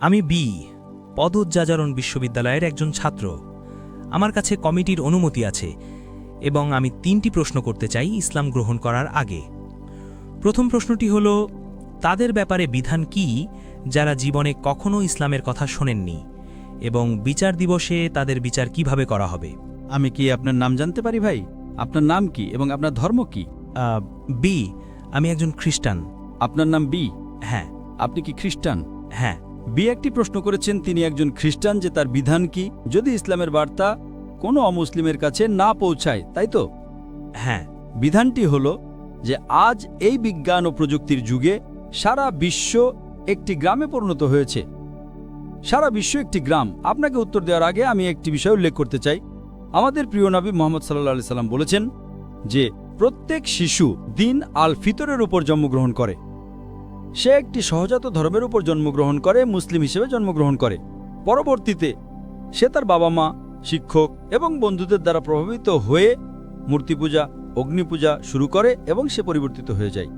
আমি বি, পদযাজারণ বিশ্ববিদ্যালয়ের একজন ছাত্র। আমার কাছে কমিটির অনুমতি আছে এবং আমি 3টি প্রশ্ন করতে চাই ইসলাম গ্রহণ করার আগে। প্রথম প্রশ্নটি হল, তাদের ব্যাপারে বিধান কি যারা জীবনে কখনো ইসলামের কথা শোনেননি, এবং বিচার দিবসে তাদের বিচার কিভাবে করা হবে? আমি কি আপনার নাম জানতে পারি ভাই? আপনার নাম কি এবং আপনার ধর্ম কি? বি, আমি একজন খ্রিস্টান। আপনার নাম বি? হ্যাঁ। আপনি কি খ্রিস্টান? হ্যাঁ। বি একটি প্রশ্ন করেছেন, তিনি একজন খ্রিস্টান, যে তার বিধান কি যদি ইসলামের বার্তা কোনো অমুসলিমের কাছে না পৌঁছায়, তাই তো? হ্যাঁ। বিধানটি হল যে আজ এই বিজ্ঞান ও প্রযুক্তির যুগে সারা বিশ্ব একটি গ্রামে পরিণত হয়েছে। সারা বিশ্ব একটি গ্রাম। আপনাকে উত্তর দেওয়ার আগে আমি একটি বিষয় উল্লেখ করতে চাই। আমাদের প্রিয় নবী মুহাম্মদ সাল্লাল্লাহু আলাইহি সাল্লাম বলেছেন যে প্রত্যেক শিশু দিন আল ফিতরের উপর জন্মগ্রহণ করে। সে একটি সহজাত ধর্মের উপর জন্মগ্রহণ করে, মুসলিম হিসেবে জন্মগ্রহণ করে। পরবর্তীতে সে তার বাবা মা, শিক্ষক এবং বন্ধুদের দ্বারা প্রভাবিত হয়ে মূর্তি পূজা, অগ্নি পূজা শুরু করে এবং সে পরিবর্তিত হয়ে যায়।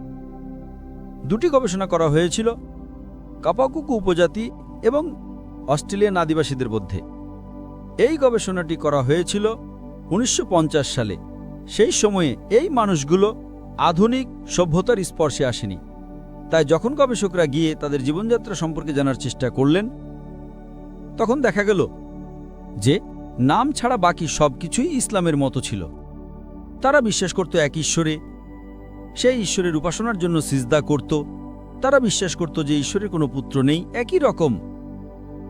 2টি গবেষণা করা হয়েছিল কাপাকুকু উপজাতি এবং অস্ট্রেলিয়ান আদিবাসীদের মধ্যে। এই গবেষণাটি করা হয়েছিল 1950 সালে। সেই সময়ে এই মানুষগুলো আধুনিক সভ্যতার স্পর্শে আসেনি। তাই যখন গবেষকরা গিয়ে তাদের জীবনযাত্রা সম্পর্কে জানার চেষ্টা করলেন, তখন দেখা গেল যে নাম ছাড়া বাকি সবকিছুই ইসলামের মতো ছিল। তারা বিশ্বাস করত এক ঈশ্বরে, সেই ঈশ্বরের উপাসনার জন্য সিজদা করত। তারা বিশ্বাস করত যে ঈশ্বরের কোনো পুত্র নেই, একই রকম,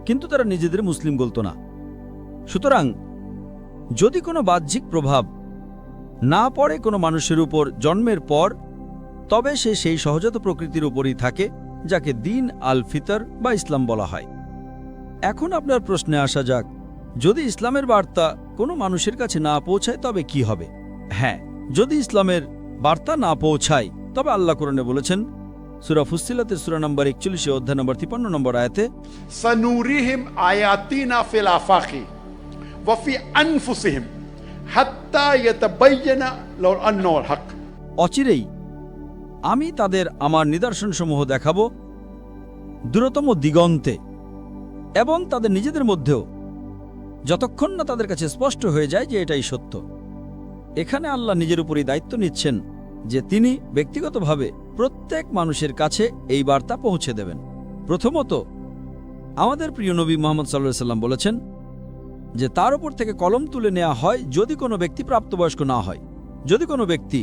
কিন্তু তারা নিজেদের মুসলিম বলতো না। সুতরাং যদি কোনো বাহ্যিক প্রভাব না পড়ে কোনো মানুষের উপর জন্মের পর, তবে সে সেই সহজাত প্রকৃতির উপরই থাকে, যাকে দিন আল ফিতর বা ইসলাম বলা হয়। এখন আপনার প্রশ্নে আসা যাক, যদি ইসলামের বার্তা কোনো মানুষের কাছে না পৌঁছায় তবে কি হবে? হ্যাঁ, যদি ইসলামের বার্তা না পৌঁছায় তবে আল্লাহ কোরআনে বলেছেন, সূরা ফুসসিলাতের সূরা নম্বর 41 অধ্যায় নম্বর 53 নম্বর আয়াতে, সানুরিহিম আয়াতিনা ফিল আফাকি ওয়া ফি আনফুসিহিম হাত্তা ইয়াতাবায়্যানা লাহুল আন্নাহুল হক। অচিরেই আমি তাদের আমার নিদর্শনসমূহ দেখাবো দূরতম দিগন্তে এবং তাদের নিজেদের মধ্যেও, যতক্ষণ না তাদের কাছে স্পষ্ট হয়ে যায় যে এটাই সত্য। এখানে আল্লাহ নিজের উপরই দায়িত্ব নিচ্ছেন যে তিনি ব্যক্তিগতভাবে প্রত্যেক মানুষের কাছে এই বার্তা পৌঁছে দেবেন। প্রথমত, আমাদের প্রিয় নবী মুহাম্মদ সাল্লাল্লাহু আলাইহি সাল্লাম বলেছেন যে তার উপর থেকে কলম তুলে নেওয়া হয় যদি কোনো ব্যক্তি প্রাপ্তবয়স্ক না হয়। যদি কোনো ব্যক্তি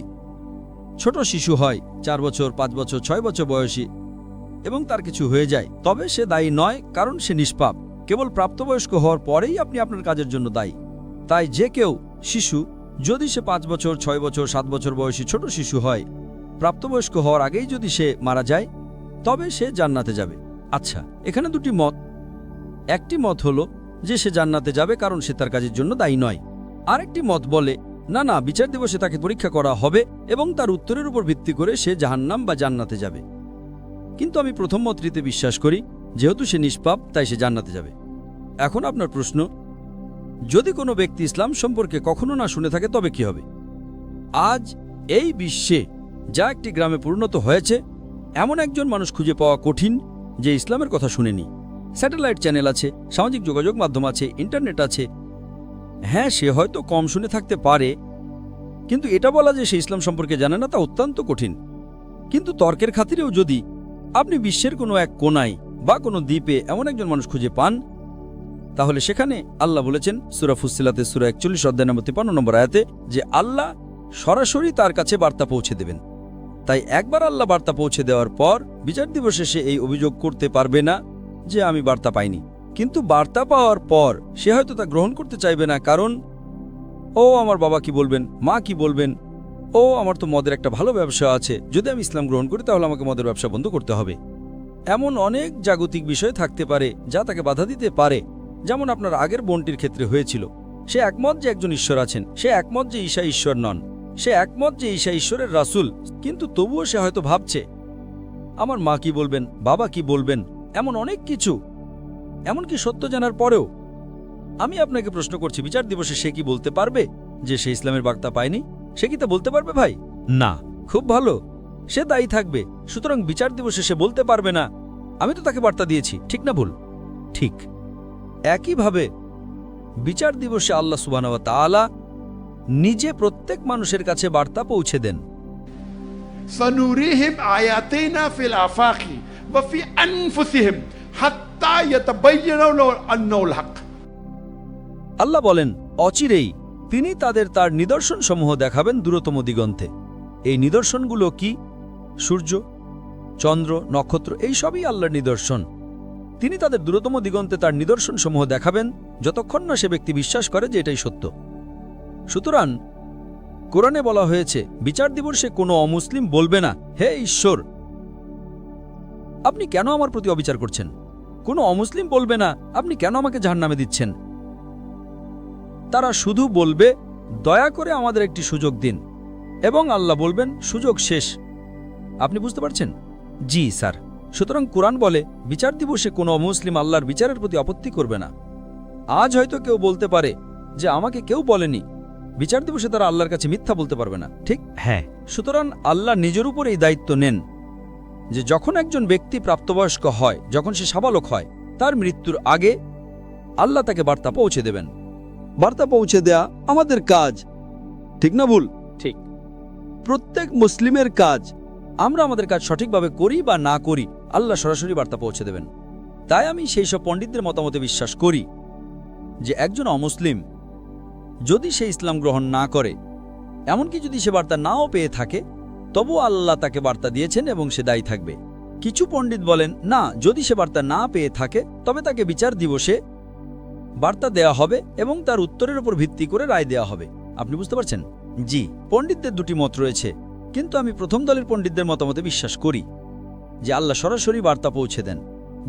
ছোট শিশু হয়, 4 বছর, 5 বছর, 6 বছর বয়সী, এবং তার কিছু হয়ে যায়, তবে সে দায়ী নয়, কারণ সে নিষ্পাপ। কেবল প্রাপ্তবয়স্ক হওয়ার পরেই আপনি আপনার কাজের জন্য দায়ী। তাই যে কেউ শিশু, যদি সে 5 বছর, 6 বছর, 7 বছর বয়সী ছোট শিশু হয়, প্রাপ্তবয়স্ক হওয়ার আগেই যদি সে মারা যায়, তবে সে জান্নাতে যাবে। আচ্ছা, এখানে 2টি মত। একটি মত হলো যে সে জান্নাতে যাবে কারণ সে তার কাজের জন্য দায়ী নয়। আরেকটি মত বলে না না, বিচার দিবসে তাকে পরীক্ষা করা হবে এবং তার উত্তরের উপর ভিত্তি করে সে জাহান্নাম বা জান্নাতে যাবে। কিন্তু আমি প্রথম মতটিতে বিশ্বাস করি, যেহেতু সে নিষ্পাপ তাই সে জান্নাতে যাবে। এখন আপনার প্রশ্ন, যদি কোনো ব্যক্তি ইসলাম সম্পর্কে কখনো না শুনে থাকে তবে কি হবে? আজ এই বিশ্বে যা একটি গ্রামে পরিণত হয়েছে, এমন একজন মানুষ খুঁজে পাওয়া কঠিন যে ইসলামের কথা শুনেনি। স্যাটেলাইট চ্যানেল আছে, সামাজিক যোগাযোগ মাধ্যম আছে, ইন্টারনেট আছে। হ্যাঁ, সে হয়তো কম শুনে থাকতে পারে, কিন্তু এটা বলা যে সে ইসলাম সম্পর্কে জানে না তা অত্যন্ত কঠিন। কিন্তু তর্কের খাতিরেও যদি আপনি বিশ্বের কোনো এক কোনায় বা কোনো দ্বীপে এমন একজন মানুষ খুঁজে পান, তাহলে সেখানে আল্লাহ বলেছেন সূরা ফুসসিলাতের সূরা 41 অধ্যায় নম্বর 53 নম্বর আয়াতে যে আল্লাহ সরাসরি তার কাছে বার্তা পৌঁছে দেবেন। তাই একবার আল্লাহ বার্তা পৌঁছে দেওয়ার পর বিচার দিবসে সে এই অভিযোগ করতে পারবে না যে আমি বার্তা পাইনি। কিন্তু বার্তা পাওয়ার পর সে হয়তো তা গ্রহণ করতে চাইবে না, কারণ ও আমার বাবা কি বলবেন, মা কি বলবেন, ও আমার তো মদের একটা ভালো ব্যবসা আছে, যদি আমি ইসলাম গ্রহণ করি তাহলে আমাকে মদের ব্যবসা বন্ধ করতে হবে। এমন অনেক জাগতিক বিষয় থাকতে পারে যা তাকে বাধা দিতে পারে, যেমন আপনার আগের বোনটির ক্ষেত্রে হয়েছিল। সে একমত যে একজন ঈশ্বর আছেন, সে একমত যে ঈসা ঈশ্বর নন, সে একমত যে ঈসা ঈশ্বরের রাসূল, কিন্তু তবুও সে হয়তো ভাবছে আমার মা কি বলবেন, বাবা কি বলবেন, এমন অনেক কিছু। এমনকি সত্য জানার পরেও আমি আপনাকে প্রশ্ন করছি, বিচার দিবসে সে কি বলতে পারবে যে সে ইসলামের বার্তা পায়নি? সে কি তা বলতে পারবে ভাই? না। খুব ভালো, সে দায়ী থাকবে। সুতরাং বিচার দিবসে সে বলতে পারবে না আমি তো তাকে বার্তা দিয়েছি, ঠিক না ভুল? ঠিক। একইভাবে বিচার দিবসে আল্লাহ সুবহানাহু ওয়া তাআলা নিজে প্রত্যেক মানুষের কাছে বার্তা পৌঁছে দেন। سنريهم آياتنا في الآفاق وفي أنفسهم حتى يتبين لهم أنه الحق। আল্লাহ বলেন, অচিরেই তিনি তার নিদর্শনসমূহ দেখাবেন দূরতম দিগন্তে। এই নিদর্শনগুলো কি? সূর্য, চন্দ্র, নক্ষত্র, এই সবই আল্লাহর নিদর্শন। তিনি তাদের দূরতম দিগন্তে তার নিদর্শনসমূহ দেখাবেন যতক্ষণ না সে ব্যক্তি বিশ্বাস করে যে এটাই সত্য। সুতরাং কোরআনে বলা হয়েছে, বিচার দিবসে কোনো অমুসলিম বলবে না, হে ঈশ্বর, আপনি কেন আমার প্রতি অবিচার করছেন? কোনো অমুসলিম বলবে না, আপনি কেন আমাকে জাহান্নামে দিচ্ছেন? তারা শুধু বলবে, দয়া করে আমাদের একটি সুযোগ দিন, এবং আল্লাহ বলবেন, সুযোগ শেষ। আপনি বুঝতে পারছেন? জি স্যার। সুতরাং কোরআন বলে, বিচার দিবসে কোনো অমুসলিম আল্লাহর বিচারের প্রতি আপত্তি করবে না। আজ হয়তো কেউ বলতে পারে যে আমাকে কেউ বলেনি, বিচার দিবসে তারা আল্লাহর কাছে মিথ্যা বলতে পারবে না, ঠিক? হ্যাঁ। সুতরাং আল্লাহ নিজের উপর এই দায়িত্ব নেন যে যখন একজন ব্যক্তি প্রাপ্তবয়স্ক হয়, যখন সে সাবালক হয়, তার মৃত্যুর আগে আল্লাহ তাকে বার্তা পৌঁছে দেবেন। বার্তা পৌঁছে দেয়া আমাদের কাজ, ঠিক না ভুল? ঠিক। প্রত্যেক মুসলিমের কাজ। আমরা আমাদের কাজ সঠিকভাবে করি বা না করি, আল্লাহ সরাসরি বার্তা পৌঁছে দেবেন। তাই আমি সেই সব পণ্ডিতদের মতামতে বিশ্বাস করি যে একজন অমুসলিম যদি সে ইসলাম গ্রহণ না করে, এমনকি যদি সে বার্তা নাও পেয়ে থাকে, তবু আল্লাহ তাকে বার্তা দিয়েছেন এবং সে দায়ী থাকবে। কিছু পণ্ডিত বলেন, না, যদি সে বার্তা না পেয়ে থাকে তবে তাকে বিচার দিবসে বার্তা দেয়া হবে এবং তার উত্তরের উপর ভিত্তি করে রায় দেয়া হবে। আপনি বুঝতে পারছেন? জি। পণ্ডিতদের দুটি মত রয়েছে, কিন্তু আমি প্রথম দলের পণ্ডিতদের মতামতে বিশ্বাস করি যে আল্লাহ সরাসরি বার্তা পৌঁছে দেন।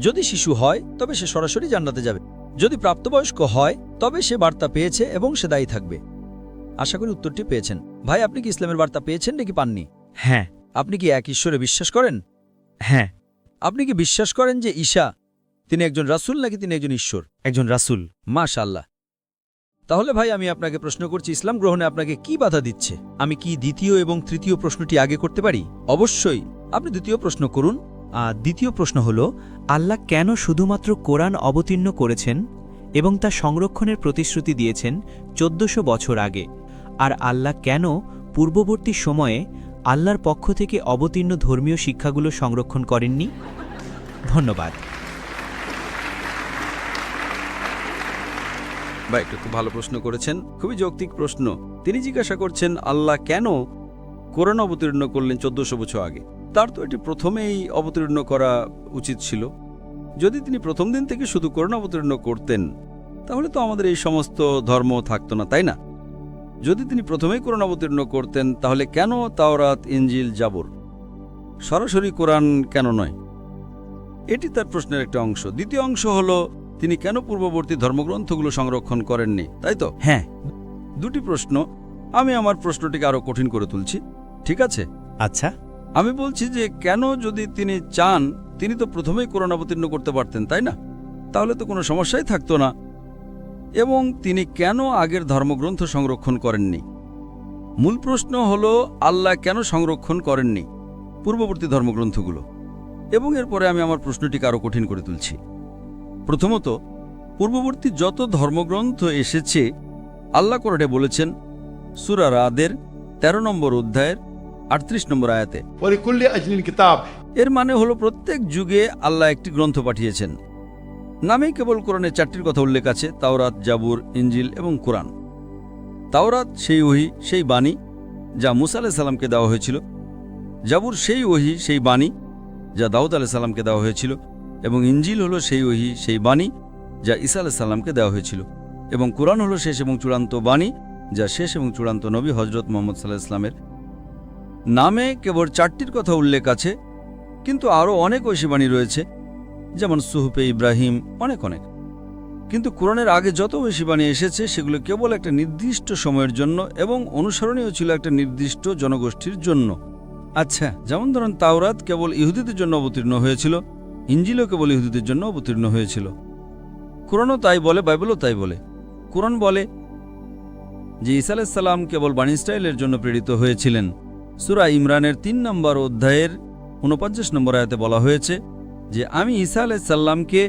যদি শিশু হয় তবে সে সরাসরি জান্নাতে যাবে, যদি প্রাপ্তবয়স্ক হয় তবে সে বার্তা পেয়েছে এবং সে দায়ী থাকবে। আশা করি উত্তরটি পেয়েছেন। ভাই, আপনি কি ইসলামের বার্তা পেয়েছেন নাকি পাননি? হ্যাঁ। আপনি কি এক ঈশ্বরে বিশ্বাস করেন? হ্যাঁ। আপনি কি বিশ্বাস করেন যে ঈসা তিনি একজন রাসূল নাকি তিনি একজন ঈশ্বর? একজন রাসূল। মাশাআল্লাহ। তাহলে ভাই, আমি আপনাকে প্রশ্ন করছি, ইসলাম গ্রহণে আপনাকে কি বাধা দিচ্ছে? আমি কি দ্বিতীয় এবং তৃতীয় প্রশ্নটি আগে করতে পারি? অবশ্যই, আপনি দ্বিতীয় প্রশ্ন করুন। দ্বিতীয় প্রশ্ন হল, আল্লাহ কেন শুধুমাত্র কোরআন অবতীর্ণ করেছেন এবং তা সংরক্ষণের প্রতিশ্রুতি দিয়েছেন 1400 বছর আগে, আর আল্লাহ কেন পূর্ববর্তী সময়ে আল্লাহর পক্ষ থেকে অবতীর্ণ ধর্মীয় শিক্ষাগুলো সংরক্ষণ করেননি? ধন্যবাদ। ভাই, একটু খুব ভালো প্রশ্ন করেছেন, খুবই যৌক্তিক প্রশ্ন। তিনি জিজ্ঞাসা করছেন আল্লাহ কেন কোরআন অবতীর্ণ করলেন 1400 বছর আগে। তার তো এটি প্রথমেই অবতীর্ণ করা উচিত ছিল। যদি তিনি প্রথম দিন থেকে শুধু কোরআন অবতীর্ণ করতেন তাহলে তো আমাদের এই সমস্ত ধর্ম থাকতো না, তাই না? যদি তিনি প্রথমেই কোরআন অবতীর্ণ করতেন তাহলে কেন তাওরাত, ইনজিল, জাবুর? সরাসরি কোরআন কেন নয়? এটি তার প্রশ্নের একটা অংশ। দ্বিতীয় অংশ হলো, তিনি কেন পূর্ববর্তী ধর্মগ্রন্থগুলো সংরক্ষণ করেননি, তাই তো? হ্যাঁ। দুটি প্রশ্ন। আমি আমার প্রশ্নটিকে আরো কঠিন করে তুলছি, ঠিক আছে? আচ্ছা। আমি বলছি যে কেন, যদি তিনি চান তিনি তো প্রথমেই কোরআন অবতীর্ণ করতে পারতেন, তাই না? তাহলে তো কোনো সমস্যাই থাকতো না। এবং তিনি কেন আগের ধর্মগ্রন্থ সংরক্ষণ করেননি? মূল প্রশ্ন হলো, আল্লাহ কেন সংরক্ষণ করেননি পূর্ববর্তী ধর্মগ্রন্থগুলো? এবং এরপরে আমি আমার প্রশ্নটিকে আরো কঠিন করে তুলছি। প্রথমত, পূর্ববর্তী যত ধর্মগ্রন্থ এসেছে আল্লাহ কোরআনে বলেছেন, সূরা রাদের 13 নম্বর অধ্যায়ের 38 নম্বর আয়াতে, ولكل أجل كتاب। এর মানে হলো প্রত্যেক যুগে আল্লাহ একটি গ্রন্থ পাঠিয়েছেন। নামেই কেবল কোরআনে 4টির কথা উল্লেখ আছে, তাওরাত, জাবুর, ইনজিল এবং কোরআন। তাওরাত সেই ওহী, সেই বাণী যা মুসা আলাইহিস সালামকে দেওয়া হয়েছিল। জাবুর সেই ওহী, সেই বাণী যা দাউদ আলাইহিস সালামকে দেওয়া হয়েছিল। এবং ইনজিল হলো সেই ওহী, সেই বাণী যা ঈসা আলাইহিস সালামকে দেওয়া হয়েছিল। এবং কোরআন হলো শেষ এবং চূড়ান্ত বাণী যা শেষ এবং চূড়ান্ত নবী হযরত মুহাম্মদ সাল্লাল্লাহু আলাইহি ওয়াসাল্লামের। নামে কেবল 4টির কথা উল্লেখ আছে, কিন্তু আরও অনেক ঐশী বাণী রয়েছে, যেমন সুহুফে ইব্রাহিম, অনেক অনেক। কিন্তু কোরআনের আগে যত ঐশী বাণী এসেছে সেগুলো কেবল একটা নির্দিষ্ট সময়ের জন্য এবং অনুসরণীয় ছিল একটা নির্দিষ্ট জনগোষ্ঠীর জন্য। আচ্ছা, যেমন ধরুন, তাওরাত কেবল ইহুদিদের জন্য অবতীর্ণ হয়েছিল, ইনজিলও কেবল ইহুদিদের জন্য অবতীর্ণ হয়েছিল। কোরআনও তাই বলে, বাইবেলও তাই বলে। কোরআন বলে যে ঈসা আলাইহিস সালাম কেবল বনী ইসরাঈলের জন্য প্রেরিত হয়েছিলেন। সূরা ইমরানের 3 নম্বর অধ্যায়ের 49 নম্বর আয়াতে বলা হয়েছে যে আমি ঈসা আলাইহিস সালামকে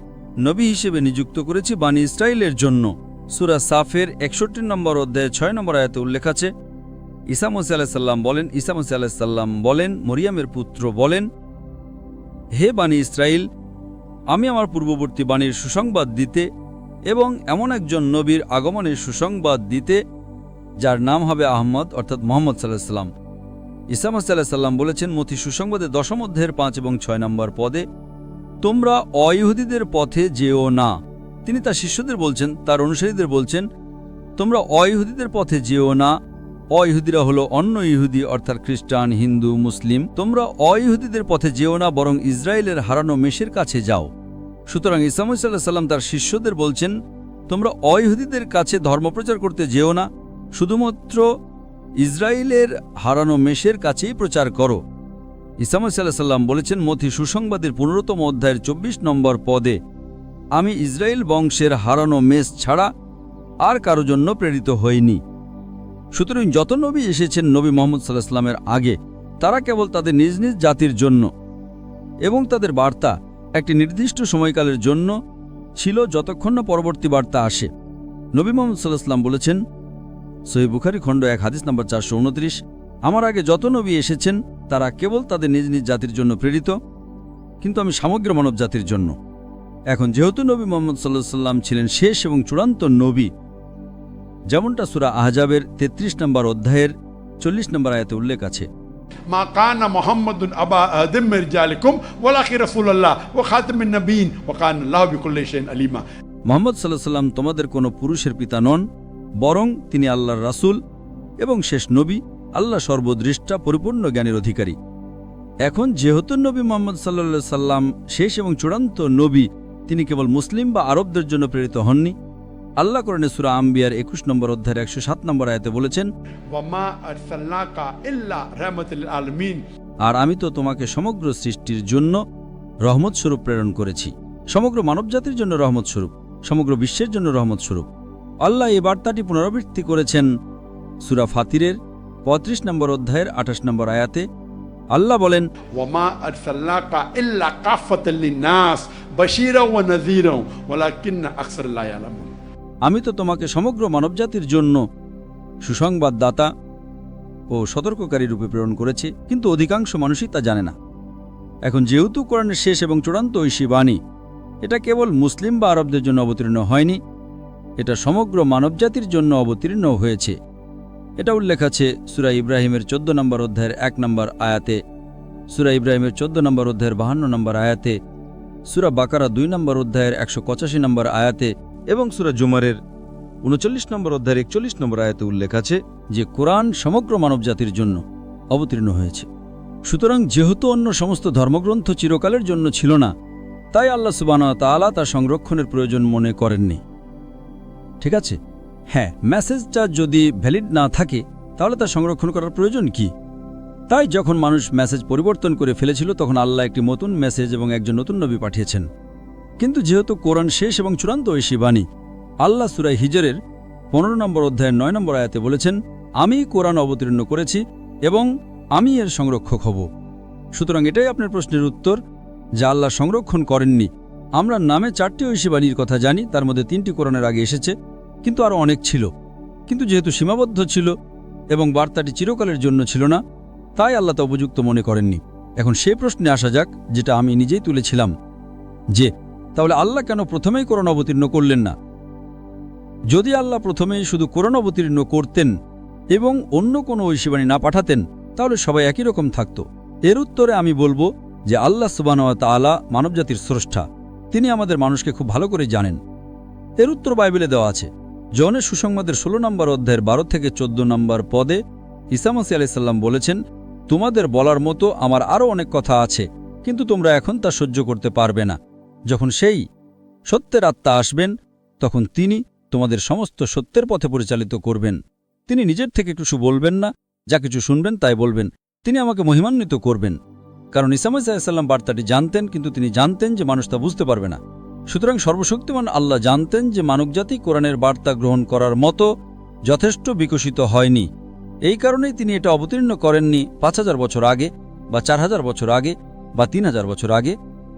নবী হিসেবে নিযুক্ত করেছি বানি ইসরাইলের জন্য। সূরা সাফের 61 নম্বর অধ্যায়ে 6 নম্বর আয়াতে উল্লেখ আছে, ঈসা মসীহ আলাইহিস সালাম বলেন, মরিয়ামের পুত্র বলেন, হে বানি ইসরাইল, আমি আমার পূর্ববর্তী বাণীর সুসংবাদ দিতে এবং এমন একজন নবীর আগমনের সুসংবাদ দিতে যার নাম হবে আহমদ, অর্থাৎ মোহাম্মদ সাল্লাল্লাহু আলাইহি সাল্লাম। ঈসা মসীহ আলাইহিস সালাম বলেছেন মথি সুসংবাদের 10 অধ্যায়ের 5 এবং 6 নম্বর পদে, তোমরা অইহুদীদের পথে যেও না। তিনি তার শিষ্যদের বলছেন, তার অনুসারীদের বলছেন, তোমরা অইহুদীদের পথে যেও না। অইহুদিরা হলো অন্য ইহুদি, অর্থাৎ খ্রিস্টান, হিন্দু, মুসলিম। তোমরা অইহুদীদের পথে যেও না, বরং ইসরায়েলের হারানো মেষের কাছে যাও। সুতরাং ঈসা মসীহ আলাইহিস সালাম তার শিষ্যদের বলছেন, তোমরা অইহুদীদের কাছে ধর্মপ্রচার করতে যেও না, শুধুমাত্র ইসরায়েলের হারানো মেষের কাছেই প্রচার করো। ঈসা মসীহ আলাইহিস সালাম বলেছেন মথি সুসংবাদের 15 অধ্যায়ের 24 নম্বর পদে, আমি ইসরায়েল বংশের হারানো মেষ ছাড়া আর কারো জন্য প্রেরিত হইনি। সুতরাং যত নবী এসেছেন নবী মুহাম্মদ সাল্লাল্লাহু আলাইহি ওয়াসাল্লামের আগে, তারা কেবল তাদের নিজ নিজ জাতির জন্য, এবং তাদের বার্তা একটি নির্দিষ্ট সময়কালের জন্য ছিল, যতক্ষণ না পরবর্তী বার্তা আসে। নবী মুহাম্মদ সাল্লাল্লাহু আলাইহি ওয়াসাল্লাম বলেছেন, সহিহ বুখারী খণ্ড 1 হাদিস নম্বর 429, আমার আগে যত নবী এসেছেন তারা কেবল তাদের নিজ নিজ জাতির জন্য প্রেরিত, কিন্তু আমি সমগ্র মানব জাতির জন্য। এখন যেহেতু নবী মুহাম্মদ সাল্লাল্লাহু আলাইহি ওয়াসাল্লাম ছিলেন শেষ এবং চূড়ান্ত নবী, যেমনটা সূরা আহজাবের 33 নম্বর অধ্যায়ের 40 নম্বর আয়াতে উল্লেখ আছে, মা কানা মুহাম্মাদুন আবা আদম মির রিজালিকুম ওয়ালাকিন রাসূলুল্লাহ ওয়া খাতামুন নবিয়্যিন ওয়া কানা আল্লাহু বিকুল্লি শাইইন আলিমা। মুহাম্মদ সাল্লাল্লাহু আলাইহি ওয়াসাল্লাম তোমাদের কোনো পুরুষের পিতা নন, বরং তিনি আল্লাহর রাসূল এবং শেষ নবী, আল্লাহ সর্বদৃষ্টা, পরিপূর্ণ জ্ঞানের অধিকারী। এখন যেহেতু নবী মুহাম্মদ সাল্লাল্লাহু আলাইহি ওয়াসাল্লাম শেষ এবং চূড়ান্ত নবী, তিনি কেবল মুসলিম বা আরবদের জন্য প্রেরিত হননি। আল্লাহ কোরআনে সূরা আম্বিয়ার 21 নম্বর অধ্যায়ের 107 নম্বর আয়াতে বলেছেন, ওয়া মা আরসালনাকা ইল্লা রাহমাতাল লিল আলামিন। আর আমি তো তোমাকে সমগ্র সৃষ্টির জন্য রহমত স্বরূপ প্রেরণ করেছি। সমগ্র মানবজাতির জন্য রহমত স্বরূপ, সমগ্র বিশ্বের জন্য রহমত স্বরূপ। আল্লাহ এই বার্তাটি পুনরাবৃত্তি করেছেন সূরা ফাতিরের 35 নম্বর অধ্যায়ের 28 নম্বর আয়াতে। আল্লাহ বলেন, ওয়া মা আরসালনাকা ইল্লা কাফাতাল লিন-নাস বাশীরা ওয়া নাযীরা ওয়ালাকিন্না আকসারা লা ইয়ালামুন। আমি তো তোমাকে সমগ্র মানবজাতির জন্য সুসংবাদদাতা ও সতর্ককারী রূপে প্রেরণ করেছি, কিন্তু অধিকাংশ মানুষই তা জানে না। এখন যেহেতু কোরআনের শেষ এবং চূড়ান্ত ঐশী বাণী, এটা কেবল মুসলিম বা আরবদের জন্য অবতীর্ণ হয়নি, এটা সমগ্র মানবজাতির জন্য অবতীর্ণ হয়েছে। এটা উল্লেখ আছে সূরা ইব্রাহিমের 14 নম্বর অধ্যায়ের 1 নম্বর আয়াতে, সূরা ইব্রাহিমের 14 নম্বর অধ্যায়ের 52 নম্বর আয়াতে, সূরা বাকারা 2 নম্বর অধ্যায়ের 185 নম্বর আয়াতে এবং সূরা জুমারের 39 নম্বর অধ্যায়ের 41 নম্বর আয়াতে উল্লেখ আছে যে কোরআন সমগ্র মানবজাতির জন্য অবতীর্ণ হয়েছে। সুতরাং যেহেতু অন্য সমস্ত ধর্মগ্রন্থ চিরকালের জন্য ছিল না, তাই আল্লাহ সুবহানাহু ওয়া তাআলা তার সংরক্ষণের প্রয়োজন মনে করেননি। ঠিক আছে, হ্যাঁ, মেসেজটা যদি ভ্যালিড না থাকে তাহলে তা সংরক্ষণ করার প্রয়োজন কি? তাই যখন মানুষ মেসেজ পরিবর্তন করে ফেলেছিল, তখন আল্লাহ একটি নতুন মেসেজ এবং একজন নতুন নবী পাঠিয়েছেন। কিন্তু যেহেতু কোরআন শেষ এবং চূড়ান্ত ঐশী বাণী, আল্লাহ সূরা হিজরের 15 নম্বর অধ্যায়ের 9 নম্বর আয়াতে বলেছেন, আমি কোরআন অবতীর্ণ করেছি এবং আমি এর সংরক্ষক হব। সুতরাং এটাই আপনার প্রশ্নের উত্তর, যা আল্লাহ সংরক্ষণ করেননি। আমরা নামে 4টি ঐশী বাণীর কথা জানি, তার মধ্যে 3টি কোরআনের আগে এসেছে, কিন্তু আরও অনেক ছিল। কিন্তু যেহেতু সীমাবদ্ধ ছিল এবং বার্তাটি চিরকালের জন্য ছিল না, তাই আল্লাহ তা উপযুক্ত মনে করেননি। এখন সেই প্রশ্নে আসা যাক, যেটা আমি নিজেই তুলেছিলাম, যে তাহলে আল্লাহ কেন প্রথমেই কোরআন অবতীর্ণ করলেন না? যদি আল্লাহ প্রথমেই শুধু কোরআন অবতীর্ণ করতেন এবং অন্য কোনো ঐশীবাণী না পাঠাতেন, তাহলে সবাই একই রকম থাকত। এর উত্তরে আমি বলবো যে আল্লাহ সুবহানাহু ওয়া তাআলা মানবজাতির স্রষ্টা, তিনি আমাদের মানুষকে খুব ভালো করে জানেন। এর উত্তর বাইবেলে দেওয়া আছে। জনের সুসংবাদের 16 নম্বর অধ্যায়ের 12 থেকে 14 নম্বর পদে ঈসা মসীহ আলাইহিস সালাম বলেছেন, তোমাদের বলার মতো আমার আরও অনেক কথা আছে, কিন্তু তোমরা এখন তা সহ্য করতে পারবে না। যখন সেই সত্যের আত্মা আসবেন, তখন তিনি তোমাদের সমস্ত সত্যের পথে পরিচালিত করবেন। তিনি নিজের থেকে কিছু বলবেন না, যা কিছু শুনবেন তাই বলবেন। তিনি আমাকে মহিমান্বিত করবেন। কারণ ঈসা মসীহ আলাইহিস সালাম বার্তাটি জানতেন, কিন্তু তিনি জানতেন যে মানুষ তা বুঝতে পারবে না। সুতরাং সর্বশক্তিমান আল্লাহ জানতেন যে মানবজাতি কোরআনের বার্তা গ্রহণ করার মতো যথেষ্ট বিকশিত হয়নি। এই কারণেই তিনি এটা অবতীর্ণ করেননি 5000 বছর আগে বা 4000 বছর আগে বা 3000 বছর আগে,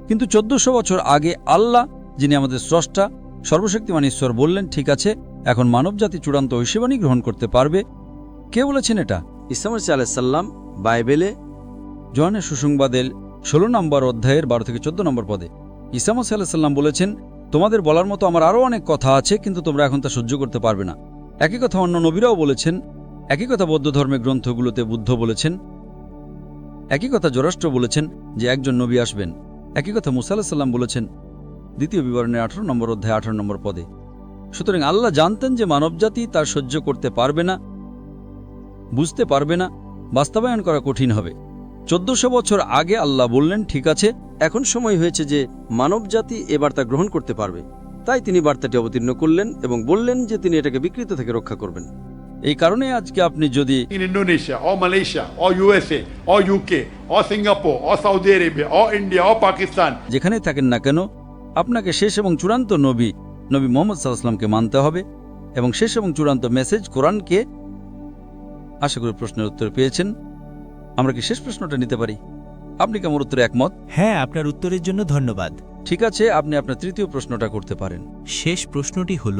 কিন্তু 1400 বছর আগে আল্লাহ যিনি আমাদের স্রষ্টা সর্বশক্তিমান ঈশ্বর বললেন, ঠিক আছে, এখন মানবজাতি চূড়ান্ত ঐশীবাণী গ্রহণ করতে পারবে। কে বলেছেন এটা? ঈসা মসীহ আলাইহিস সালাম বাইবেলে যোহানের সুসংবাদের 16 নম্বর অধ্যায়ের 12 থেকে 14 নম্বর পদে ঈসা মসীহ আলাইহিস সালাম বলেছেন, তোমাদের বলার মতো আমার আরও অনেক কথা আছে, কিন্তু তোমরা এখন তা সহ্য করতে পারবে না। একই কথা অন্য নবীরাও বলেছেন, একই কথা বৌদ্ধ ধর্মের গ্রন্থগুলোতে বুদ্ধ বলেছেন, একই কথা জোরাষ্ট্র বলেছেন যে একজন নবী আসবেন, একই কথা মুসা আলাইহিস সালাম বলেছেন দ্বিতীয় বিবরণের 18 নম্বর অধ্যায় 18 নম্বর পদে। সুতরাং আল্লাহ জানতেন যে মানবজাতি তার সহ্য করতে পারবে না, বুঝতে পারবে না, বাস্তবায়ন করা কঠিন হবে। 1400 বছর আগে আল্লাহ বললেন, ঠিক আছে, এখন সময় হয়েছে যে মানবজাতি এ বার্তা গ্রহণ করতে পারবে। তাই তিনি বার্তাটি অবতীর্ণ করলেন এবং বললেন যে তিনি এটাকে বিকৃত থেকে রক্ষা করবেন। এই কারণে আজকে আপনি যদি In Indonesia or Malaysia or USA or UK or Singapore or Saudi Arabia or India or Pakistan, যেখানেই থাকেন না কেন, আপনাকে শেষ এবং চূড়ান্ত নবী মুহাম্মদ সাল্লাল্লাহু আলাইহি ওয়াসাল্লামকে মানতে হবে এবং শেষ এবং চূড়ান্ত মেসেজ কোরআনকে। আশা করি প্রশ্নের উত্তর পেয়েছেন। আমরা কি শেষ প্রশ্নটা নিতে পারি? আপনি কি আমার উত্তরে একমত? হ্যাঁ, আপনার উত্তরের জন্য ধন্যবাদ। ঠিক আছে, আপনি আপনার তৃতীয় প্রশ্নটা করতে পারেন। শেষ প্রশ্নটি হল,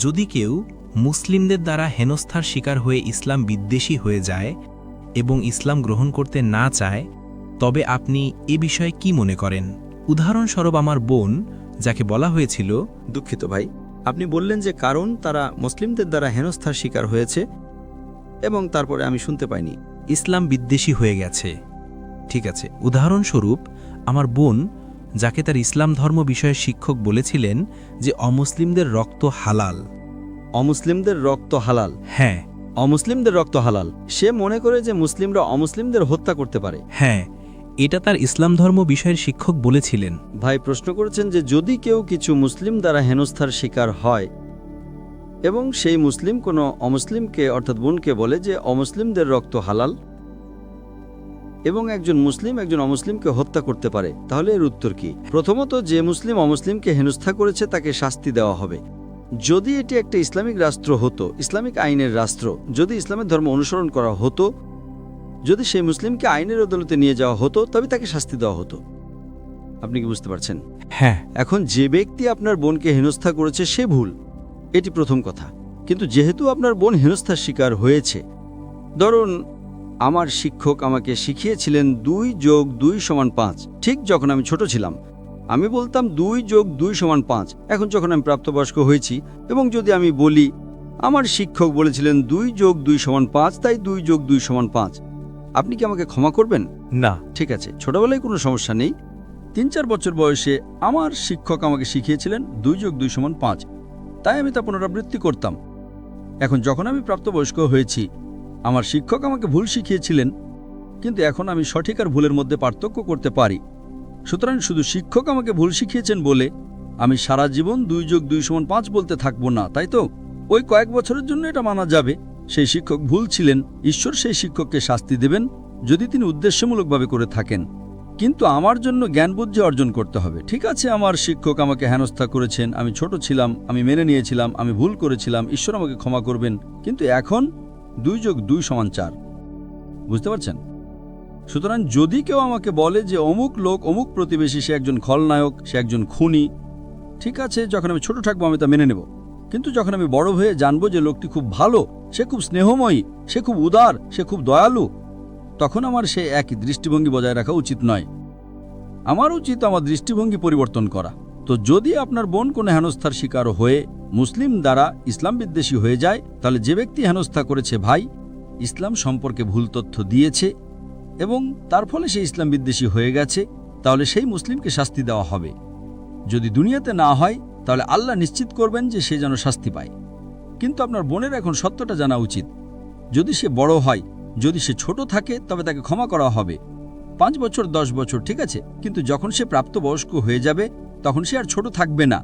যদি কেউ মুসলিমদের দ্বারা হেনস্থার শিকার হয়ে ইসলাম বিদ্বেষী হয়ে যায় এবং ইসলাম গ্রহণ করতে না চায়, তবে আপনি এ বিষয়ে কি মনে করেন? উদাহরণস্বরূপ আমার বোন, যাকে বলা হয়েছিল, দুঃখিত ভাই, আপনি বললেন যে কারণ তারা মুসলিমদের দ্বারা হেনস্থার শিকার হয়েছে এবং তারপরে আমি শুনতে পাইনি। ইসলাম বিদ্বেষী হয়ে গেছে। ঠিক আছে, উদাহরণস্বরূপ আমার বোন, যাকে তার ইসলাম ধর্ম বিষয়ের শিক্ষক বলেছিলেন যে অমুসলিমদের রক্ত হালাল। অমুসলিমদের রক্ত হালাল? হ্যাঁ। অমুসলিমদের রক্ত হালাল। সে মনে করে যে মুসলিমরা অমুসলিমদের হত্যা করতে পারে। হ্যাঁ, এটা তার ইসলাম ধর্ম বিষয়ের শিক্ষক বলেছিলেন। ভাই প্রশ্ন করেছেন যে যদি কেউ কিছু মুসলিম দ্বারা হেনস্থার শিকার হয় এবং সেই মুসলিম কোনো অমুসলিমকে অর্থাৎ বোনকে বলে যে অমুসলিমদের রক্ত হালাল এবং একজন মুসলিম একজন অমুসলিমকে হত্যা করতে পারে, তাহলে এর উত্তর কি? প্রথমত, যে মুসলিম অমুসলিমকে হেনস্থা করেছে তাকে শাস্তি দেওয়া হবে। যদি এটি একটা ইসলামিক রাষ্ট্র হতো, ইসলামিক আইনের রাষ্ট্র, যদি ইসলামের ধর্ম অনুসরণ করা হতো, যদি সেই মুসলিমকে আইনের আদালতে নিয়ে যাওয়া হতো, তবে তাকে শাস্তি দেওয়া হতো। আপনি কি বুঝতে পারছেন? হ্যাঁ। এখন যে ব্যক্তি আপনার বোনকে হেনস্থা করেছে সে ভুল, এটি প্রথম কথা। কিন্তু যেহেতু আপনার বোন হেনস্থার শিকার হয়েছে, ধরুন আমার শিক্ষক আমাকে শিখিয়েছিলেন 2 যোগ 2 সমান 5। ঠিক যখন আমি ছোট ছিলাম আমি বলতাম 2 যোগ 2 সমান 5। এখন যখন আমি প্রাপ্তবয়স্ক হয়েছি এবং যদি আমি বলি আমার শিক্ষক বলেছিলেন 2 যোগ 2 সমান 5, তাই 2 যোগ 2 সমান 5, আপনি কি আমাকে ক্ষমা করবেন? না। ঠিক আছে, ছোটবেলায় কোনো সমস্যা নেই। 3-4 বছর বয়সে আমার শিক্ষক আমাকে শিখিয়েছিলেন 2 যোগ 2 সমান 5, তাই আমি তা পুনরাবৃত্তি করতাম। এখন যখন আমি প্রাপ্তবয়স্ক হয়েছি, আমার শিক্ষক আমাকে ভুল শিখিয়েছিলেন, কিন্তু এখন আমি সঠিক আর ভুলের মধ্যে পার্থক্য করতে পারি। সুতরাং শুধু শিক্ষক আমাকে ভুল শিখিয়েছেন বলে আমি সারা জীবন 2 যোগ 2 সমান 5 বলতে থাকবো না, তাই তো? ওই কয়েক বছরের জন্য এটা মানা যাবে। সেই শিক্ষক ভুল ছিলেন, ঈশ্বর সেই শিক্ষককে শাস্তি দেবেন যদি তিনি উদ্দেশ্যমূলকভাবে করে থাকেন। কিন্তু আমার জন্য জ্ঞান বুদ্ধি অর্জন করতে হবে। ঠিক আছে, আমার শিক্ষক আমাকে হেনস্থা করেছেন, আমি ছোট ছিলাম, আমি মেনে নিয়েছিলাম, আমি ভুল করেছিলাম, ঈশ্বর আমাকে ক্ষমা করবেন। কিন্তু এখন 2 যোগ 2 সমান 4, বুঝতে পারছেন? সুতরাং যদি কেউ আমাকে বলে যে অমুক লোক, অমুক প্রতিবেশী, সে একজন খলনায়ক, সে একজন খুনি, ঠিক আছে, যখন আমি ছোট থাকবো আমি তা মেনে নেব। কিন্তু যখন আমি বড় হয়ে জানবো যে লোকটি খুব ভালো, সে খুব স্নেহময়ী, সে খুব উদার, সে খুব দয়ালু, তখন আমার সে একই দৃষ্টিভঙ্গি বজায় রাখা উচিত নয়। আমার উচিত আমার দৃষ্টিভঙ্গি পরিবর্তন করা। তো যদি আপনার বোন কোনো হেনস্থার শিকার হয়ে মুসলিম দ্বারা ইসলাম বিদ্বেষী হয়ে যায়, তাহলে যে ব্যক্তি হেনস্থা করেছে ভাই ইসলাম সম্পর্কে ভুল তথ্য দিয়েছে এবং তার ফলে সে ইসলাম বিদ্বেষী হয়ে গেছে, তাহলে সেই মুসলিমকে শাস্তি দেওয়া হবে। যদি দুনিয়াতে না হয় তাহলে আল্লাহ নিশ্চিত করবেন যে সে যেন শাস্তি পায়। কিন্তু আপনার বোনের এখন সত্যটা জানা উচিত। যদি সে বড় হয়, যদি সে ছোট থাকে, তবে তাকে ক্ষমা করা হবে। 5 বছর 10 বছর ঠিক আছে, কিন্তু যখন সে প্রাপ্তবয়স্ক হয়ে যাবে তখন সে আর ছোট থাকবে না,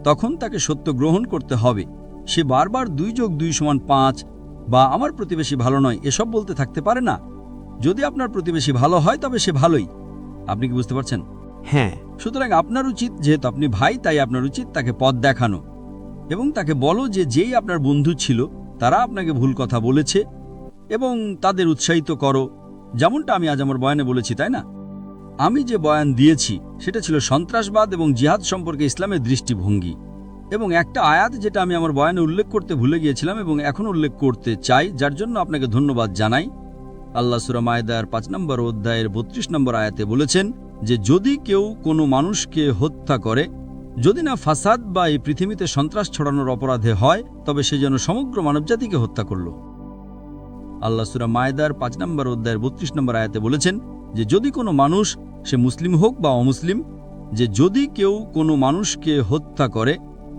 তখন তাকে সত্য গ্রহণ করতে হবে। সে বারবার 2 যোগ 2 সমান 5 বা আমার প্রতিবেশী ভালো নয় এসব বলতে থাকতে পারে না। যদি আপনার প্রতিবেশী ভালো হয় তবে সে ভালোই। আপনি কি বুঝতে পারছেন? হ্যাঁ। সুতরাং আপনার উচিত, যেহেতু আপনি ভাই, তাই আপনার উচিত তাকে পথ দেখানো এবং তাকে বলো যে যেই আপনার বন্ধু ছিল তারা আপনাকে ভুল কথা বলেছে এবং তাদের উৎসাহিত করো, যেমনটা আমি আজ আমার বয়ানে বলেছি, তাই না? আমি যে বয়ান দিয়েছি সেটা ছিল সন্ত্রাসবাদ এবং জিহাদ সম্পর্কে ইসলামের দৃষ্টিভঙ্গি, এবং একটা আয়াত যেটা আমি আমার বয়ানে উল্লেখ করতে ভুলে গিয়েছিলাম এবং এখন উল্লেখ করতে চাই, যার জন্য আপনাকে ধন্যবাদ জানাই। আল্লাহ সূরা মায়েদার 5 নম্বর অধ্যায়ের 32 নম্বর আয়াতে বলেছেন যে যদি কেউ কোনো মানুষকে হত্যা করে, যদি না ফাসাদ বা এই পৃথিবীতে সন্ত্রাস ছড়ানোর অপরাধে হয়, তবে সে যেন সমগ্র মানবজাতিকে হত্যা করল। আল্লাহ সূরা মায়েদার 5 নম্বর অধ্যায়ের 32 নম্বর আয়াতে বলেছেন যে যদি কোনো মানুষ, সে মুসলিম হোক বা অমুসলিম, যে যদি কেউ কোনো মানুষকে হত্যা করে,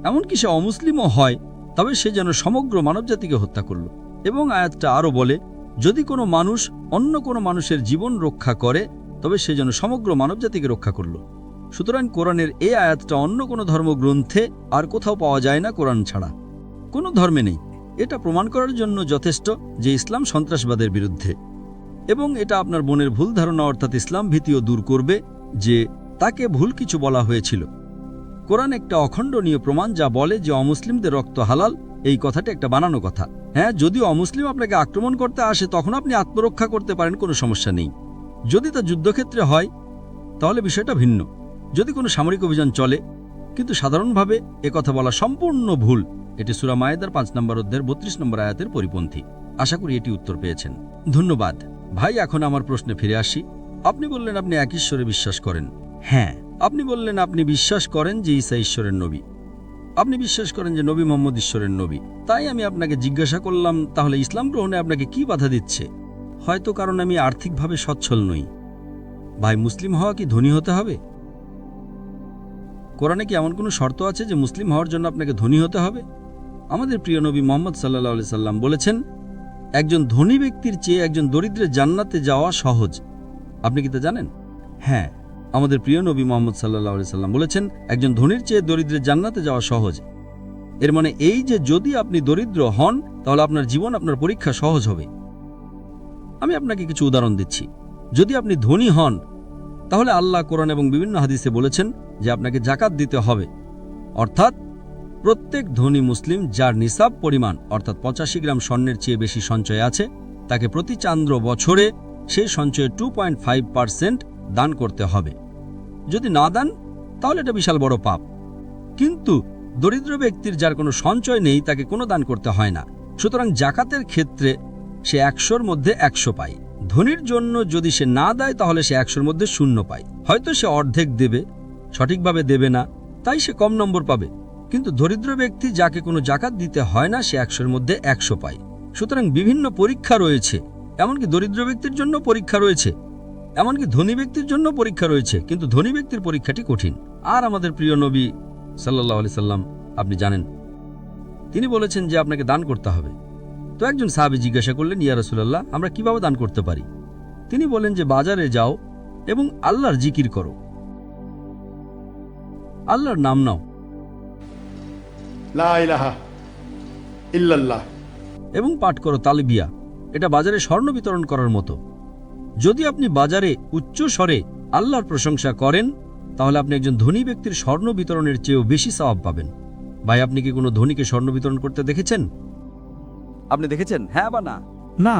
এমনকি সে অমুসলিমও হয়, তবে সে যেন সমগ্র মানবজাতিকে হত্যা করল। এবং আয়াতটা আরও বলে, যদি কোনো মানুষ অন্য কোনো মানুষের জীবন রক্ষা করে, তবে সে যেন সমগ্র মানবজাতিকে রক্ষা করল। সুতরাং কোরআনের এই আয়াতটা অন্য কোনো ধর্মগ্রন্থে আর কোথাও পাওয়া যায় না, কোরআন ছাড়া কোনো ধর্মে নেই। এটা প্রমাণ করার জন্য যথেষ্ট যে ইসলাম সন্ত্রাসবাদের বিরুদ্ধে, এবং এটা আপনার বোনের ভুল ধারণা অর্থাৎ ইসলাম ভীতিও দূর করবে যে তাকে ভুল কিছু বলা হয়েছিল। কোরআন একটা অখণ্ডনীয় প্রমাণ যা বলে যে অমুসলিমদের রক্ত হালাল। এই কথাটা একটা বানানো কথা। হ্যাঁ, যদি অমুসলিম আপনাকে আক্রমণ করতে আসে তখন আপনি আত্মরক্ষা করতে পারেন, কোনো সমস্যা নেই। যদি তা যুদ্ধক্ষেত্রে হয় তাহলে বিষয়টা ভিন্ন, যদি কোনো সামরিক অভিযান চলে। কিন্তু সাধারণভাবে কথা বলা সম্পূর্ণ ভুল। এটি সূরা মায়েদার 5 নম্বর অধ্যায়ের 32 নম্বর আয়াতের পরিপন্থী। আশা করি এটি উত্তর পেয়েছেন। ধন্যবাদ ভাই। এখন আমার প্রশ্নে ফিরে আসি। আপনি বললেন আপনি এক ঈশ্বরে বিশ্বাস করেন। হ্যাঁ, আপনি বললেন আপনি বিশ্বাস করেন যে ঈসা ঈশ্বরের নবী। আপনি বিশ্বাস করেন যে নবী মুহাম্মদ ঈশ্বরের নবী। তাই আমি আপনাকে জিজ্ঞাসা করলাম, তাহলে ইসলাম গ্রহণে আপনাকে কি বাধা দিচ্ছে? হয়তো কারণ আমি আর্থিকভাবে সচ্ছল নই। ভাই, মুসলিম হওয়া কি ধনী হতে হবে? কোরআনে কি এমন কোনো শর্ত আছে যে মুসলিম হওয়ার জন্য আপনাকে ধনী হতে হবে? আমাদের প্রিয় নবী মুহাম্মদ সাল্লাল্লাহু আলাইহি সাল্লাম বলেছেন, একজন ধনী ব্যক্তির চেয়ে একজন দরিদ্রের জান্নাতে যাওয়া সহজ। আপনি কি তা জানেন? হ্যাঁ, আমাদের প্রিয় নবী মুহাম্মদ সাল্লাল্লাহু আলাইহি সাল্লাম বলেছেন, একজন ধনীর চেয়ে দরিদ্রের জান্নাতে যাওয়া সহজ। এর মানে এই যে যদি আপনি দরিদ্র হন তাহলে আপনার জীবন, আপনার পরীক্ষা সহজ হবে। আমি আপনাকে কিছু উদাহরণ দিচ্ছি। যদি আপনি ধনী হন তাহলে আল্লাহ কোরআন এবং বিভিন্ন হাদিসে বলেছেন যে আপনাকে যাকাত দিতে হবে। অর্থাৎ প্রত্যেক ধনী মুসলিম যার নিসাব পরিমাণ অর্থাৎ 85 গ্রাম স্বর্ণের চেয়ে বেশি সঞ্চয় আছে, তাকে প্রতি চান্দ্র বছরে সেই সঞ্চয়ের 2.5% দান করতে হবে। যদি না দেন তাহলে এটা বিশাল বড় পাপ। কিন্তু দরিদ্র ব্যক্তির যার কোনো সঞ্চয় নেই তাকে কোনো দান করতে হয় না। সুতরাং যাকাতের ক্ষেত্রে সে 100-র মধ্যে 100 পায়। ধনীর জন্য যদি সে না দেয় তাহলে সে 100-র মধ্যে 0 পায়। হয়তো সে অর্ধেক দেবে, সঠিকভাবে দেবে না, তাই সে কম নম্বর পাবে। কিন্তু দরিদ্র ব্যক্তি যাকে কোনো যাকাত দিতে হয় না, সে 100-র মধ্যে 100 পায়। সুতরাং বিভিন্ন পরীক্ষা রয়েছে। এমনকি দরিদ্র ব্যক্তির জন্য পরীক্ষা রয়েছে, এমনকি ধনী ব্যক্তির জন্য পরীক্ষা রয়েছে। কিন্তু ধনী ব্যক্তির পরীক্ষাটি কঠিন। আর আমাদের প্রিয় নবী সাল্লাল্লাহু আলাইহি সাল্লাম, আপনি জানেন, তিনি বলেছেন যে আপনাকে দান করতে হবে। তো একজন সাহাবী জিজ্ঞাসা করলেন, ইয়া রাসূলুল্লাহ, আমরা কিভাবে দান করতে পারি? তিনি বলেন যে বাজারে যাও এবং আল্লাহর জিকির করো, আল্লাহর নাম নাও, লা ইলাহা ইল্লাল্লাহ, এবং পাঠ করো তালবিয়া। এটা বাজারে স্বর্ণ বিতরণ করার মতো। যদি আপনি বাজারে উচ্চ স্বরে আল্লাহর প্রশংসা করেন তাহলে আপনি একজন ধনী ব্যক্তির স্বর্ণ বিতরণের চেয়েও বেশি সওয়াব পাবেন। ভাই, আপনি কি কোনো ধনীকে স্বর্ণ বিতরণ করতে দেখেছেন? আপনি দেখেছেন? হ্যাঁ বা না? না।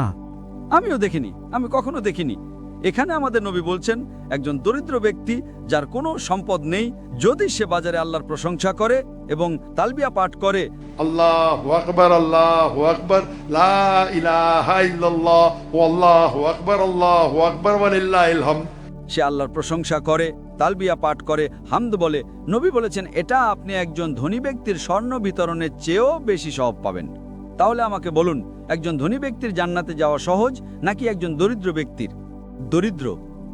আমিও দেখিনি, আমি কখনো দেখিনি। এখানে আমাদের নবী বলছেন, একজন দরিদ্র ব্যক্তি যার কোনো সম্পদ নেই, যদি সে বাজারে আল্লাহর প্রশংসা করে এবং তালবিয়া পাঠ করে, আল্লাহু আকবার, আল্লাহু আকবার, লা ইলাহা ইল্লাল্লাহ, আল্লাহু আকবার, আল্লাহু আকবার, ওয়ালিল্লাহিল হামদ, সে আল্লাহর প্রশংসা করে, তালবিয়া পাঠ করে, হামদ বলে, নবী বলেছেন এটা আপনি একজন ধনী ব্যক্তির স্বর্ণ বিতরণের চেয়েও বেশি সওয়াব পাবেন। তাহলে আমাকে বলুন, একজন ধনী ব্যক্তির জান্নাতে যাওয়া সহজ নাকি একজন দরিদ্র ব্যক্তির? দরিদ্র।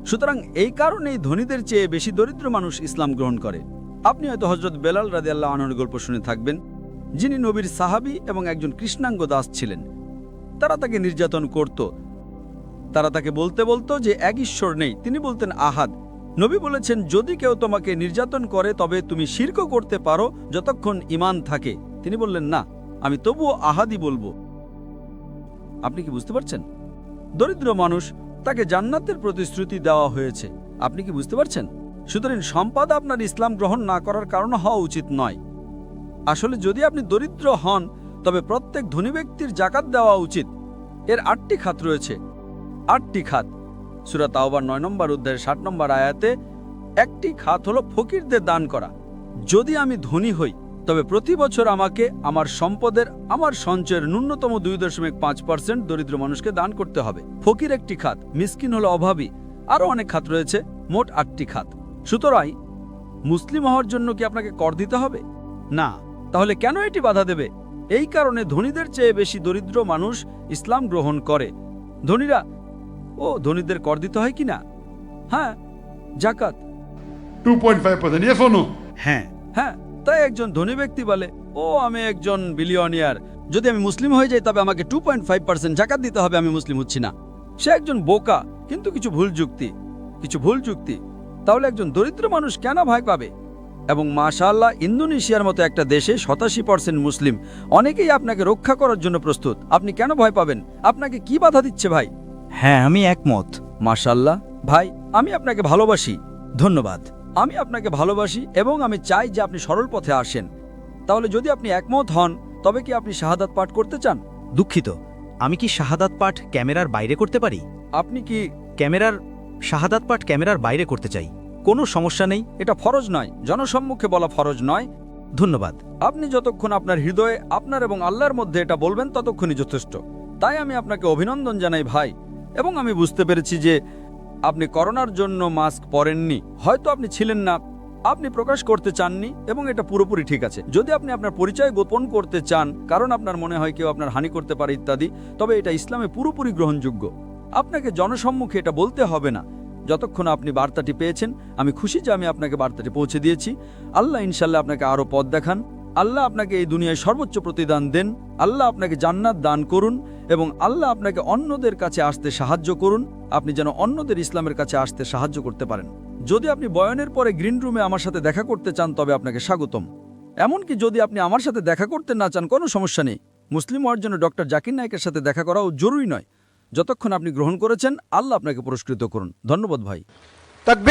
সুতরাং এই কারণেই ধনীদের চেয়ে বেশি দরিদ্র মানুষ ইসলাম গ্রহণ করে। আপনি হয়তো হযরত বেলাল রাদিয়াল্লাহু আনহুর গল্প শুনে থাকবেন, যিনি নবীর সাহাবী এবং একজন কৃষ্ণাঙ্গ দাস ছিলেন। তারা তাকে নির্যাতন করত। তারা তাকে বলতে বলতো যে এক ঈশ্বর নেই, তিনি বলতেন আহাদ। নবী বলেছেন, যদি কেউ তোমাকে নির্যাতন করে তবে তুমি শিরকও করতে পারো যতক্ষণ ঈমান থাকে। তিনি বললেন, না, আমি তবুও আহাদই বলবো। আপনি কি বুঝতে পারছেন? দরিদ্র মানুষ, তাকে জান্নাতের প্রতিশ্রুতি দেওয়া হয়েছে। আপনি কি বুঝতে পারছেন? সুতরাং সম্পদ আপনার ইসলাম গ্রহণ না করার কারণ হওয়া উচিত নয়। আসলে যদি আপনি দরিদ্র হন তবে প্রত্যেক ধনী ব্যক্তির যাকাত দেওয়া উচিত। এর 8টি খাত রয়েছে। 8টি খাত। সূরা তাওবার 9 নম্বর অধ্যায়ের 60 নম্বর আয়াতে একটি খাত হলো ফকিরদের দান করা। যদি আমি ধনী হই তবে প্রতি বছর আমাকে আমার সম্পদের আমার সঞ্চয়ের ন্যূনতম 2.5% দরিদ্র মানুষকে দান করতে হবে। ফকির একটি খাত, মিসকিন হলো অভাবী, আরও অনেক খাত রয়েছে, মোট 8টি খাত। সুতরাং মুসলিম হওয়ার জন্য কি আপনাকে কর দিতে হবে? না। তাহলে কেন এটি বাধা দেবে? এই কারণে ধনীদের চেয়ে বেশি দরিদ্র মানুষ ইসলাম গ্রহণ করে। ধনীদের কর দিতে হয় কি না? হ্যাঁ, জাকাত। 2.5%. Yes or no? হ্যাঁ, তাই একজন ধনী ব্যক্তি বলে, আমি একজন বিলিয়নিয়ার, যদি আমি মুসলিম হয়ে যাই তবে আমাকে 2.5% জাকাত দিতে হবে, আমি মুসলিম হচ্ছি না। সে একজন বোকা, কিন্তু কিছু ভুল যুক্তি। তাহলে একজন দরিদ্র মানুষ কেন ভয় পাবে? এবং মাশাআল্লাহ, ইন্দোনেশিয়ার মতো একটা দেশে 87% মুসলিম, অনেকেই আপনাকে রক্ষা করার জন্য প্রস্তুত। আপনি কেন ভয় পাবেন? আপনাকে কি বাধা দিচ্ছে ভাই? হ্যাঁ, আমি একমত। মাশাআল্লাহ ভাই, আমি আপনাকে ভালোবাসি। ধন্যবাদ। আমি আপনাকে ভালোবাসি এবং আমি চাই যে আপনি সরল পথে আসেন। তাহলে যদি আপনি একমত হন তবে কি আপনি শাহাদাত পাঠ করতে চান? দুঃখিত, আমি কি শাহাদাত পাঠ ক্যামেরার বাইরে করতে পারি? আপনি কি? শাহাদাত পাঠ ক্যামেরার বাইরে করতে চাই। কোনো সমস্যা নেই। এটা ফরজ নয়, জনসম্মুখে বলা ফরজ নয়। ধন্যবাদ। আপনি যতক্ষণ আপনার হৃদয়ে আপনার এবং আল্লাহর মধ্যে এটা বলবেন ততক্ষণই যথেষ্ট। তাই আমি আপনাকে অভিনন্দন জানাই ভাই। এবং আমি বুঝতে পেরেছি যে আপনি করোনার জন্য মাস্ক পরেননি, হয়তো আপনি ছিলেন না, আপনি প্রকাশ করতে চাননি, এবং এটা পুরোপুরি ঠিক আছে। যদি আপনি আপনার পরিচয় গোপন করতে চান কারণ আপনার মনে হয় কেউ আপনার হানি করতে পারে ইত্যাদি, তবে এটা ইসলামে পুরোপুরি গ্রহণযোগ্য। আপনাকে জনসম্মুখে এটা বলতে হবে না। যতক্ষণ আপনি বার্তাটি পেয়েছেন, আমি খুশি যে আমি আপনাকে বার্তাটি পৌঁছে দিয়েছি। আল্লাহ ইনশাল্লাহ আপনাকে আরও পথ দেখান। আল্লাহ আপনাকে এই দুনিয়ায় সর্বোচ্চ প্রতিদান দেন। আল্লাহ আপনাকে জান্নাত দান করুন এবং আল্লাহ আপনাকে অন্যদের কাছে আসতে সাহায্য করুন। আপনি যেন অন্যদের ইসলামের কাছে আসতে সাহায্য করতে পারেন। যদি আপনি বয়ানের পরে গ্রিন রুমে আমার সাথে দেখা করতে চান তবে আপনাকে স্বাগতম। এমনকি যদি আপনি আমার সাথে দেখা করতে না চান, কোনো সমস্যা নেই। মুসলিম হওয়ার জন্য ডক্টর জাকির নায়েকের সাথে দেখা করাও জরুরি নয়। যতক্ষণ আপনি গ্রহণ করেছেন, আল্লাহ আপনাকে পুরস্কৃত করুন। ধন্যবাদ ভাই। তাকবীর।